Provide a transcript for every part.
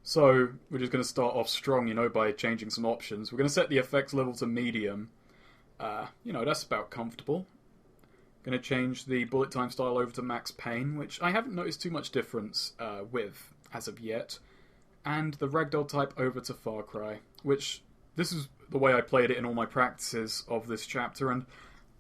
So, we're just going to start off strong, by changing some options. We're going to set the effects level to medium. That's about comfortable. Going to change the bullet time style over to max pain, which I haven't noticed too much difference with as of yet. And the ragdoll type over to Far Cry, which this is the way I played it in all my practices of this chapter, and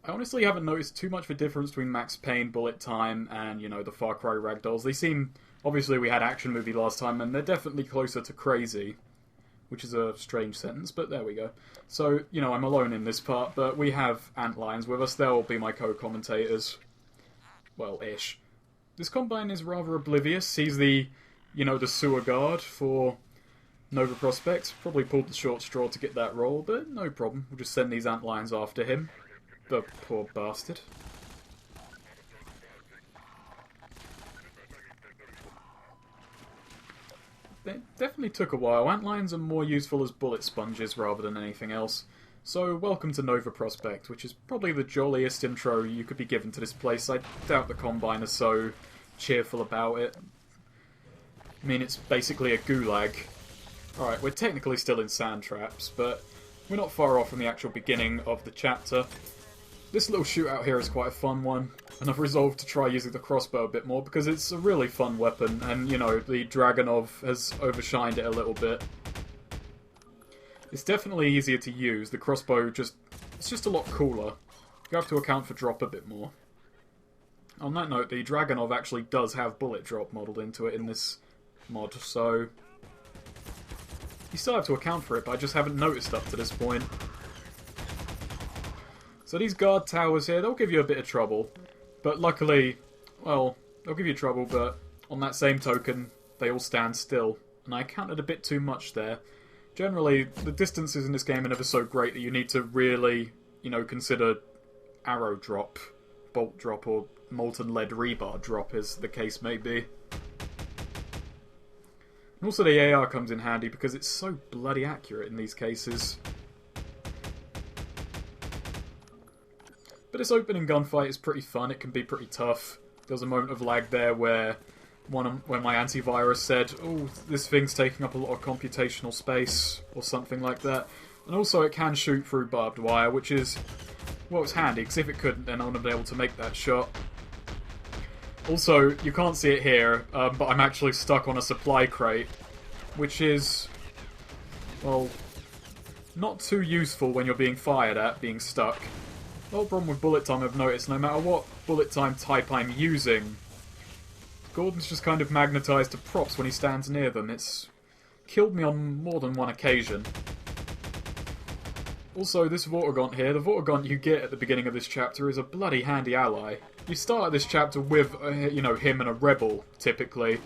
I honestly haven't noticed too much of a difference between max pain, bullet time, and, the Far Cry ragdolls. They seem... Obviously, we had action movie last time, and they're definitely closer to crazy, which is a strange sentence, but there we go. So, I'm alone in this part, but we have Antlions with us. They'll be my co-commentators. Well, ish. This Combine is rather oblivious. He's the, the sewer guard for Nova Prospekt. Probably pulled the short straw to get that role, but no problem. We'll just send these Antlions after him. The poor bastard. It definitely took a while. Antlions are more useful as bullet sponges rather than anything else. So, welcome to Nova Prospekt, which is probably the jolliest intro you could be given to this place. I doubt the Combine are so cheerful about it. I mean, it's basically a gulag. Alright, we're technically still in sand traps, but we're not far off from the actual beginning of the chapter. This little shootout here is quite a fun one, and I've resolved to try using the crossbow a bit more because it's a really fun weapon, and, the Dragonov has overshined it a little bit. It's definitely easier to use. The crossbow it's just a lot cooler. You have to account for drop a bit more. On that note, the Dragonov actually does have bullet drop modelled into it in this mod, so you still have to account for it, but I just haven't noticed up to this point. So these guard towers here, they'll give you a bit of trouble. But luckily, well, they'll give you trouble, but on that same token, they all stand still. And I counted a bit too much there. Generally, the distances in this game are never so great that you need to really, consider arrow drop, bolt drop, or molten lead rebar drop, as the case may be. And also the AR comes in handy because it's so bloody accurate in these cases. But this opening gunfight is pretty fun. It can be pretty tough. There was a moment of lag there where when my antivirus said, "Oh, this thing's taking up a lot of computational space," or something like that. And also it can shoot through barbed wire, which is, well, it's handy, because if it couldn't, then I wouldn't have been able to make that shot. Also, you can't see it here, but I'm actually stuck on a supply crate, which is, well, not too useful when you're being fired at, being stuck. The whole problem with bullet time I've noticed, no matter what bullet time type I'm using, Gordon's just kind of magnetised to props when he stands near them. It's killed me on more than one occasion. Also, this Vortigaunt here, the Vortigaunt you get at the beginning of this chapter is a bloody handy ally. You start this chapter with, him and a rebel, typically.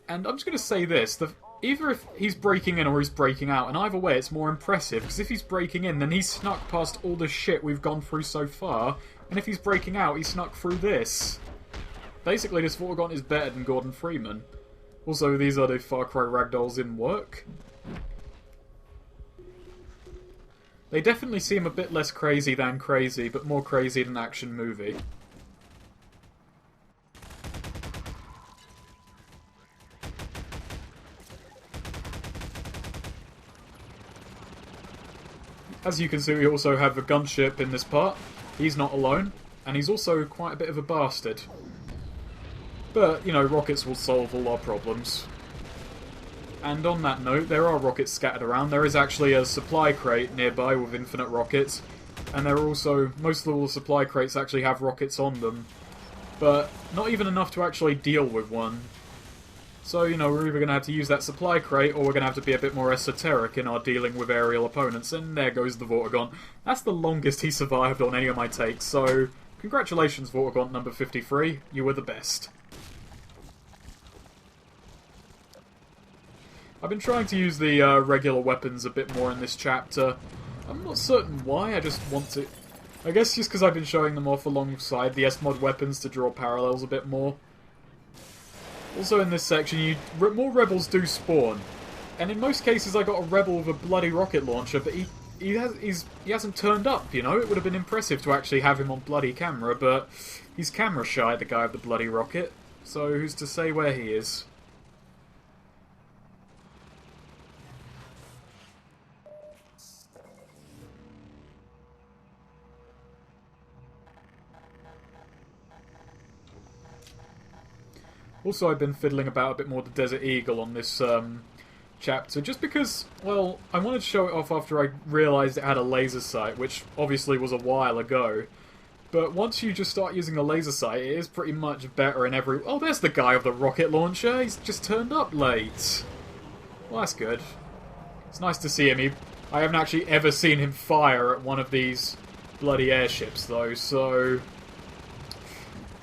And I'm just going to say this, either if he's breaking in or he's breaking out, and either way it's more impressive, because if he's breaking in, then he's snuck past all the shit we've gone through so far, and if he's breaking out, he snuck through this. Basically, this Vortigaunt is better than Gordon Freeman. Also, these are the Far Cry ragdolls in work. They definitely seem a bit less crazy than crazy, but more crazy than action movie. As you can see, we also have a gunship in this part. He's not alone, and he's also quite a bit of a bastard. But, rockets will solve all our problems. And on that note, there are rockets scattered around. There is actually a supply crate nearby with infinite rockets. And there are also, most of all the supply crates actually have rockets on them. But not even enough to actually deal with one. So, we're either going to have to use that supply crate, or we're going to have to be a bit more esoteric in our dealing with aerial opponents. And there goes the Vortigaunt. That's the longest he survived on any of my takes, so congratulations, Vortigaunt number 53. You were the best. I've been trying to use the regular weapons a bit more in this chapter. I'm not certain why, I just want to. I guess just because I've been showing them off alongside the SMOD weapons to draw parallels a bit more. Also in this section, more rebels do spawn. And in most cases I got a rebel with a bloody rocket launcher, but he hasn't turned up, It would have been impressive to actually have him on bloody camera, but he's camera shy, the guy with the bloody rocket. So who's to say where he is? Also, I've been fiddling about a bit more with the Desert Eagle on this chapter, just because, well, I wanted to show it off after I realised it had a laser sight, which obviously was a while ago. But once you just start using the laser sight, it is pretty much better in every... Oh, there's the guy with the rocket launcher. He's just turned up late. Well, that's good. It's nice to see him. I haven't actually ever seen him fire at one of these bloody airships, though, so...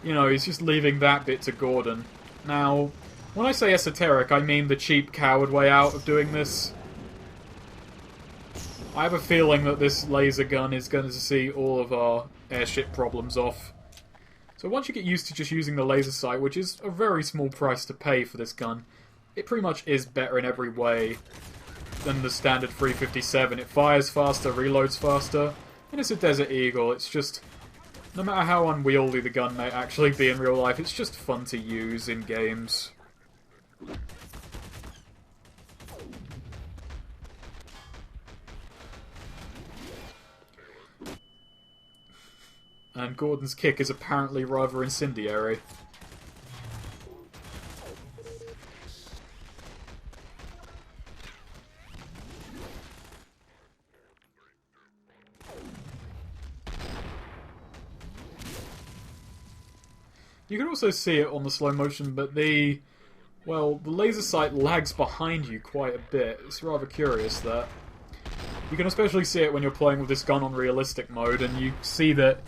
You know, he's just leaving that bit to Gordon. Now, when I say esoteric, I mean the cheap, coward way out of doing this. I have a feeling that this laser gun is going to see all of our airship problems off. So once you get used to just using the laser sight, which is a very small price to pay for this gun, it pretty much is better in every way than the standard 357. It fires faster, reloads faster, and it's a Desert Eagle. It's just, no matter how unwieldy the gun may actually be in real life, it's just fun to use in games. And Gordon's kick is apparently rather incendiary. You can also see it on the slow motion, but the laser sight lags behind you quite a bit. It's rather curious that. You can especially see it when you're playing with this gun on realistic mode, and you see the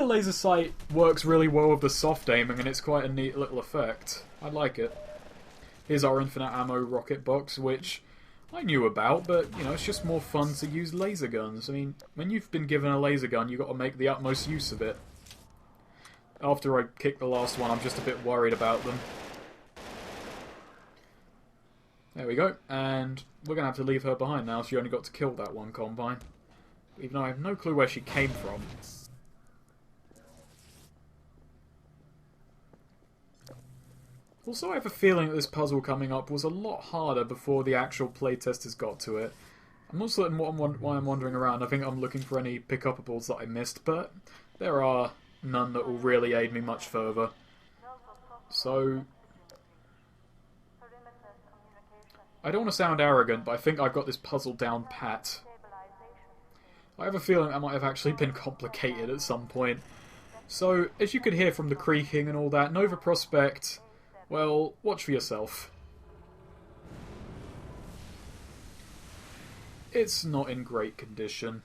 laser sight works really well with the soft aiming, and it's quite a neat little effect. I like it. Here's our infinite ammo rocket box, which I knew about, but, you know, it's just more fun to use laser guns. I mean, when you've been given a laser gun, you've got to make the utmost use of it. After I kick the last one, I'm just a bit worried about them. There we go, and we're going to have to leave her behind now. She only got to kill that one Combine. Even though I have no clue where she came from. Also, I have a feeling that this puzzle coming up was a lot harder before the actual playtesters got to it. I'm not certain why I'm wandering around. I think I'm looking for any pick-upables that I missed, but there are none that will really aid me much further. So, I don't want to sound arrogant, but I think I've got this puzzle down pat. I have a feeling that might have actually been complicated at some point. So, as you could hear from the creaking and all that, Nova Prospekt, well, watch for yourself. It's not in great condition.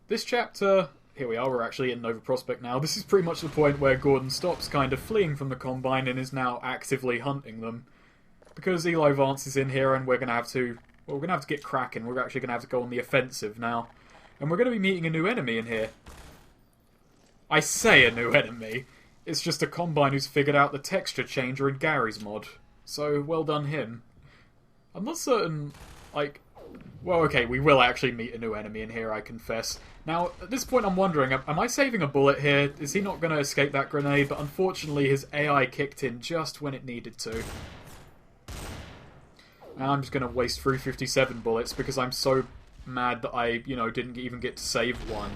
This chapter... Here we are, we're actually in Nova Prospekt now. This is pretty much the point where Gordon stops kind of fleeing from the Combine and is now actively hunting them. Because Eli Vance is in here and we're going to have to... Well, we're going to have to get cracking. We're actually going to have to go on the offensive now. And we're going to be meeting a new enemy in here. I say a new enemy. It's just a Combine who's figured out the texture changer in Gary's mod. So, well done him. I'm not certain, like... Well, okay, we will actually meet a new enemy in here, I confess. Now, at this point I'm wondering, am I saving a bullet here? Is he not going to escape that grenade? But unfortunately his AI kicked in just when it needed to. And I'm just going to waste 357 bullets because I'm so mad that I, you know, didn't even get to save one.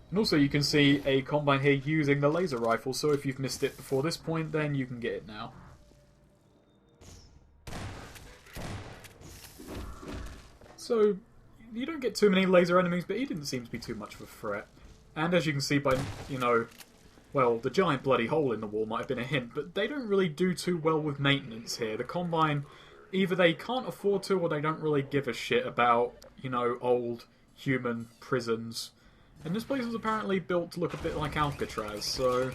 And also you can see a Combine here using the laser rifle, so if you've missed it before this point, then you can get it now. So, you don't get too many laser enemies, but he didn't seem to be too much of a threat. And as you can see by, you know, well, the giant bloody hole in the wall might have been a hint, but they don't really do too well with maintenance here. The Combine, either they can't afford to, or they don't really give a shit about, you know, old human prisons. And this place was apparently built to look a bit like Alcatraz, so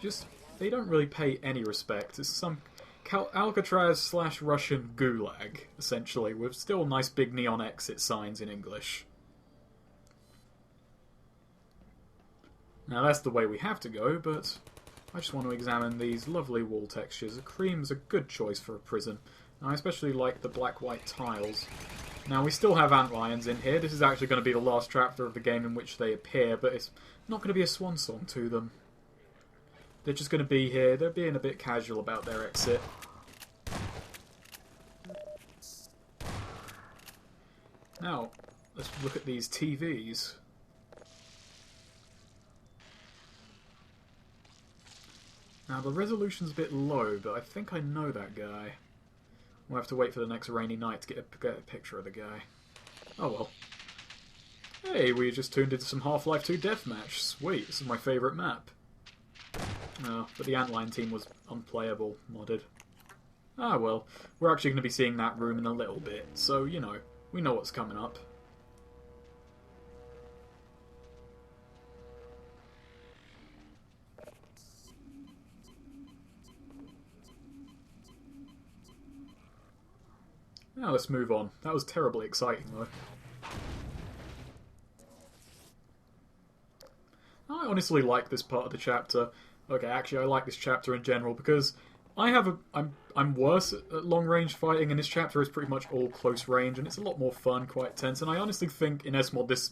just, they don't really pay any respect. It's some Alcatraz/Russian gulag, essentially, with still nice big neon exit signs in English. Now that's the way we have to go, but I just want to examine these lovely wall textures. A cream's a good choice for a prison. And I especially like the black-white tiles. Now we still have Antlions in here. This is actually going to be the last chapter of the game in which they appear, but it's not going to be a swan song to them. They're just going to be here. They're being a bit casual about their exit. Now, let's look at these Now, the resolution's a bit low, but I think I know that guy. We'll have to wait for the next rainy night to get a picture of the guy. Oh well. Hey, we just tuned into some Half-Life 2 Deathmatch. Sweet, this is my favourite map. Oh, but the Antlion team was unplayable, modded. Ah well, we're actually going to be seeing that room in a little bit, so, you know, we know what's coming up. Now let's move on. That was terribly exciting, though. I honestly like this part of the chapter. Okay, actually, I like this chapter in general because I'm worse at long-range fighting, and this chapter is pretty much all close range, and it's a lot more fun, quite tense. And I honestly think in SMOD this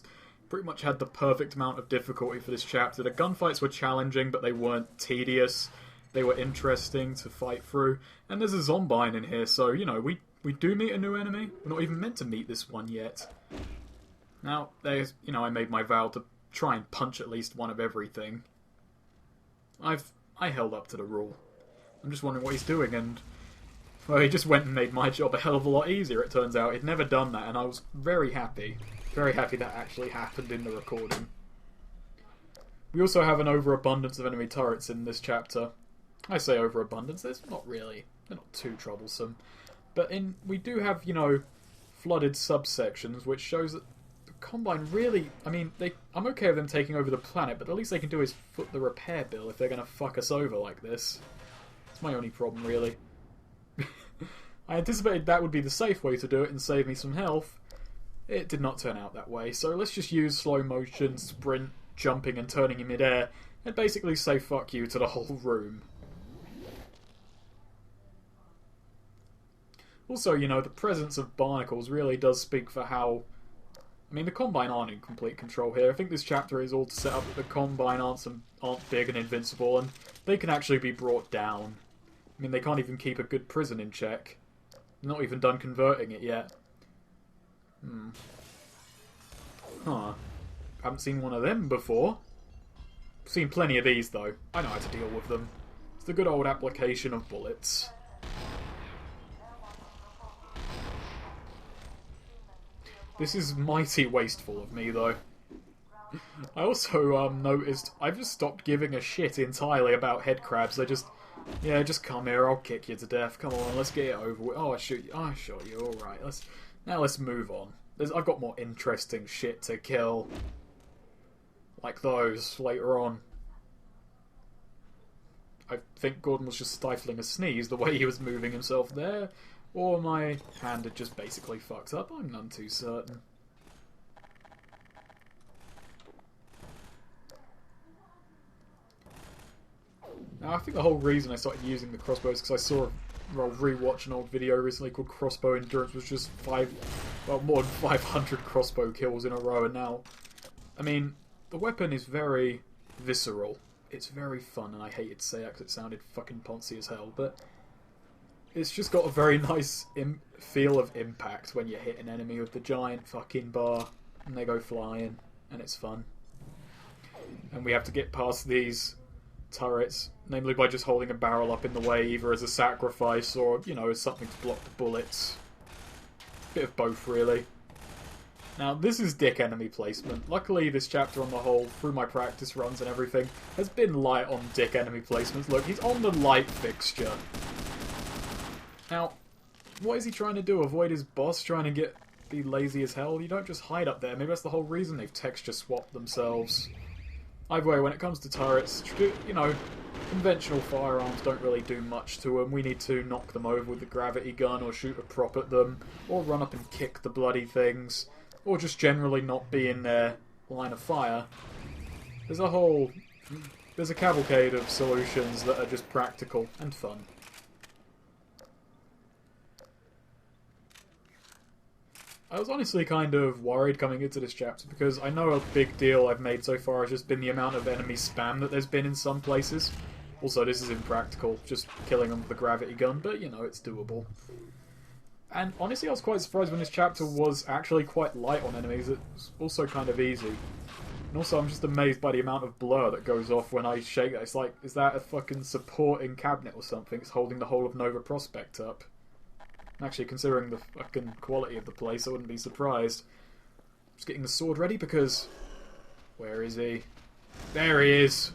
pretty much had the perfect amount of difficulty for this chapter. The gunfights were challenging, but they weren't tedious. They were interesting to fight through. And there's a Zombine in here, so, you know, we do meet a new enemy. We're not even meant to meet this one yet. Now, there's, you know, I made my vow to try and punch at least one of everything. I held up to the rule. I'm just wondering what he's doing, and well, he just went and made my job a hell of a lot easier, it turns out. He'd never done that, and I was very happy that actually happened in the recording. We also have an overabundance of enemy turrets in this chapter. I say overabundance, they're not too troublesome. But we do have, you know, flooded subsections, which shows that the Combine really, I mean, I'm okay with them taking over the planet, but the least they can do is foot the repair bill if they're going to fuck us over like this. It's my only problem, really. I anticipated that would be the safe way to do it and save me some health. It did not turn out that way, so let's just use slow motion, sprint, jumping and turning in midair, and basically say fuck you to the whole room. Also, you know, the presence of barnacles really does speak for how... I mean, the Combine aren't in complete control here. I think this chapter is all to set up that the Combine aren't big and invincible, and they can actually be brought down. I mean, they can't even keep a good prison in check. Not even done converting it yet. Huh. Haven't seen one of them before. Seen plenty of these, though. I know how to deal with them. It's the good old application of bullets. This is mighty wasteful of me, though. I also noticed I've just stopped giving a shit entirely about head crabs. They just... Yeah, just come here, I'll kick you to death. Come on, let's get it over with. Oh, I shoot you. Oh, I shot you. Alright, now let's move on. I've got more interesting shit to kill. Like those, later on. I think Gordon was just stifling a sneeze the way he was moving himself there. Or my hand had just basically fucked up. I'm none too certain. Now, I think the whole reason I started using the crossbow is because I saw rewatch an old video recently called Crossbow Endurance, which was more than 500 crossbow kills in a row, and now, I mean, the weapon is very visceral. It's very fun, and I hated to say that because it sounded fucking poncy as hell, but it's just got a very nice feel of impact when you hit an enemy with the giant fucking bar, and they go flying, and it's fun. And we have to get past these turrets, namely by just holding a barrel up in the way, either as a sacrifice or, you know, as something to block the bullets. Bit of both, really. Now, this is dick enemy placement. Luckily, this chapter on the whole, through my practice runs and everything, has been light on dick enemy placements. Look, he's on the light fixture. Now, what is he trying to do? Avoid his boss trying to be lazy as hell? You don't just hide up there. Maybe that's the whole reason they've texture swapped themselves. Either way, when it comes to turrets, you know, conventional firearms don't really do much to them. We need to knock them over with the gravity gun, or shoot a prop at them, or run up and kick the bloody things, or just generally not be in their line of fire. There's a cavalcade of solutions that are just practical and fun. I was honestly kind of worried coming into this chapter because I know a big deal I've made so far has just been the amount of enemy spam that there's been in some places. Also, this is impractical, just killing them with the gravity gun, but you know, it's doable. And honestly, I was quite surprised when this chapter was actually quite light on enemies. It's also kind of easy. And also, I'm just amazed by the amount of blur that goes off when I shake that. It's like, is that a fucking supporting cabinet or something? It's holding the whole of Nova Prospekt up. Actually, considering the fucking quality of the place, I wouldn't be surprised. Just getting the sword ready because... Where is he? There he is!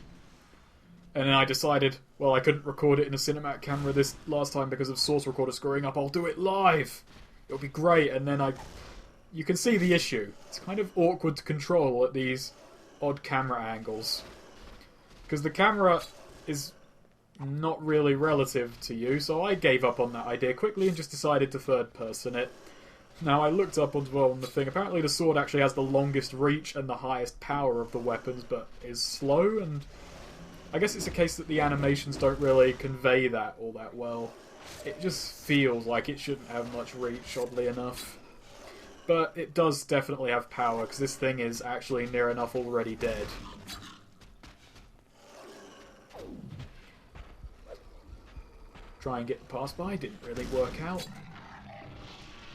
And then I decided, well, I couldn't record it in a cinematic camera this last time because of source recorder screwing up. I'll do it live! It'll be great. And then you can see the issue. It's kind of awkward to control at these odd camera angles. Because the camera is not really relative to you, so I gave up on that idea quickly and just decided to third person it. Now, I looked up as well on the thing. Apparently the sword actually has the longest reach and the highest power of the weapons, but is slow, and I guess it's a case that the animations don't really convey that all that well. It just feels like it shouldn't have much reach, oddly enough. But it does definitely have power, because this thing is actually near enough already dead. Try and get the pass by, didn't really work out.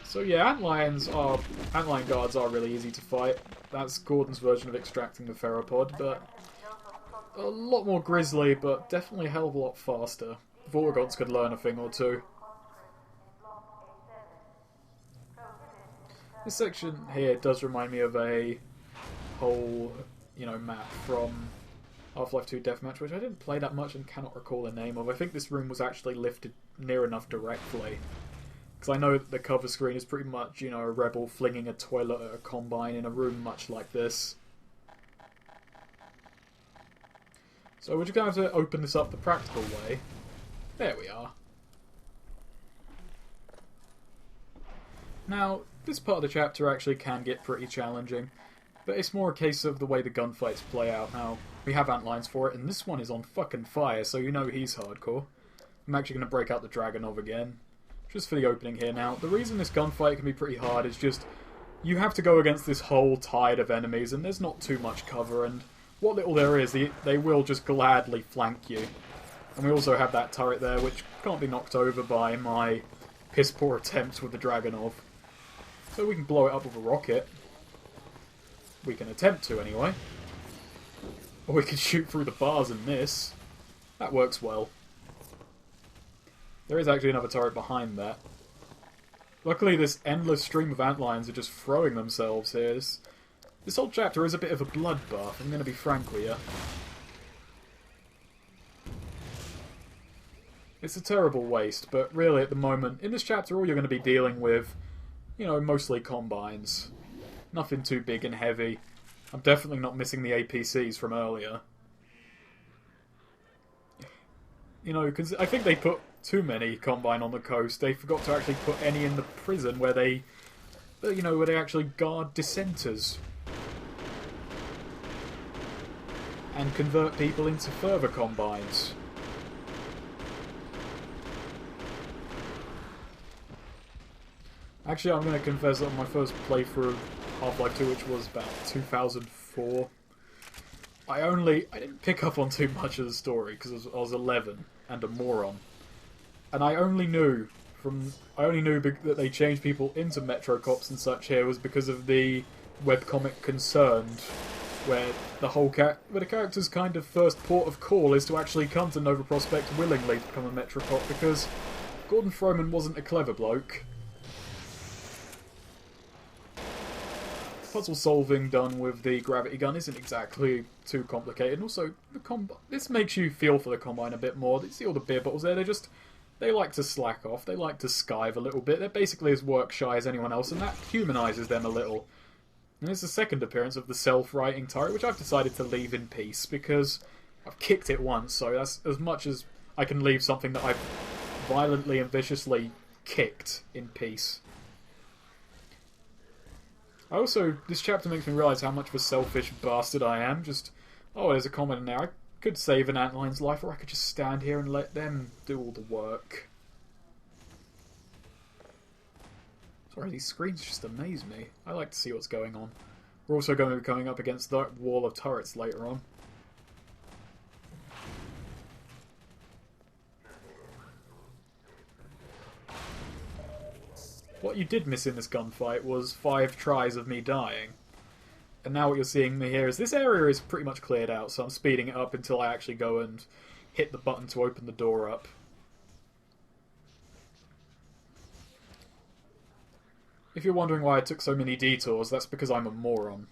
So yeah, Antlion guards are really easy to fight. That's Gordon's version of extracting the theropod, but a lot more grisly, but definitely a hell of a lot faster. Vorgots could learn a thing or two. This section here does remind me of a whole, map from Half-Life 2 Deathmatch, which I didn't play that much and cannot recall the name of. I think this room was actually lifted near enough directly. Because I know that the cover screen is pretty much, a rebel flinging a toilet at a combine in a room much like this. So we're just going to have to open this up the practical way. There we are. Now, this part of the chapter actually can get pretty challenging, but it's more a case of the way the gunfights play out. Now, we have Antlion's for it, and this one is on fucking fire, so you know he's hardcore. I'm actually going to break out the Dragonov again, just for the opening here. Now, the reason this gunfight can be pretty hard is just, you have to go against this whole tide of enemies, and there's not too much cover, and what little there is, they will just gladly flank you. And we also have that turret there, which can't be knocked over by my piss-poor attempts with the Dragonov. So we can blow it up with a rocket. We can attempt to, anyway. Or we can shoot through the bars and miss. That works well. There is actually another turret behind that. Luckily, this endless stream of Antlions are just throwing themselves here. This whole chapter is a bit of a bloodbath, I'm going to be frank with you. It's a terrible waste, but really at the moment, in this chapter all you're going to be dealing with, mostly combines. Nothing too big and heavy. I'm definitely not missing the APCs from earlier. Because I think they put too many combine on the coast. They forgot to actually put any in the prison where they actually guard dissenters. And convert people into further combines. Actually, I'm going to confess that on my first playthrough of Half-Life 2, which was about 2004, I didn't pick up on too much of the story because I was 11 and a moron. And I only knew that they changed people into Metro Cops and such here was because of the webcomic Concerned, where the character's kind of first port of call is to actually come to Nova Prospekt willingly to become a Metro Cop, because Gordon Froman wasn't a clever bloke. Puzzle solving done with the gravity gun isn't exactly too complicated. And also, this makes you feel for the Combine a bit more. You see all the beer bottles there, they like to slack off, they like to skive a little bit. They're basically as work shy as anyone else, and that humanises them a little. And it's the second appearance of the self-righting turret, which I've decided to leave in peace, because I've kicked it once, so that's as much as I can leave something that I've violently and kicked in peace. This chapter makes me realise how much of a selfish bastard I am. There's a comment in there. I could save an Antlion's life, or I could just stand here and let them do all the work. Sorry, these screens just amaze me. I like to see what's going on. We're also going to be coming up against that wall of turrets later on. What you did miss in this gunfight was 5 tries of me dying. And now what you're seeing me here is this area is pretty much cleared out, so I'm speeding it up until I actually go and hit the button to open the door up. If you're wondering why I took so many detours, that's because I'm a moron.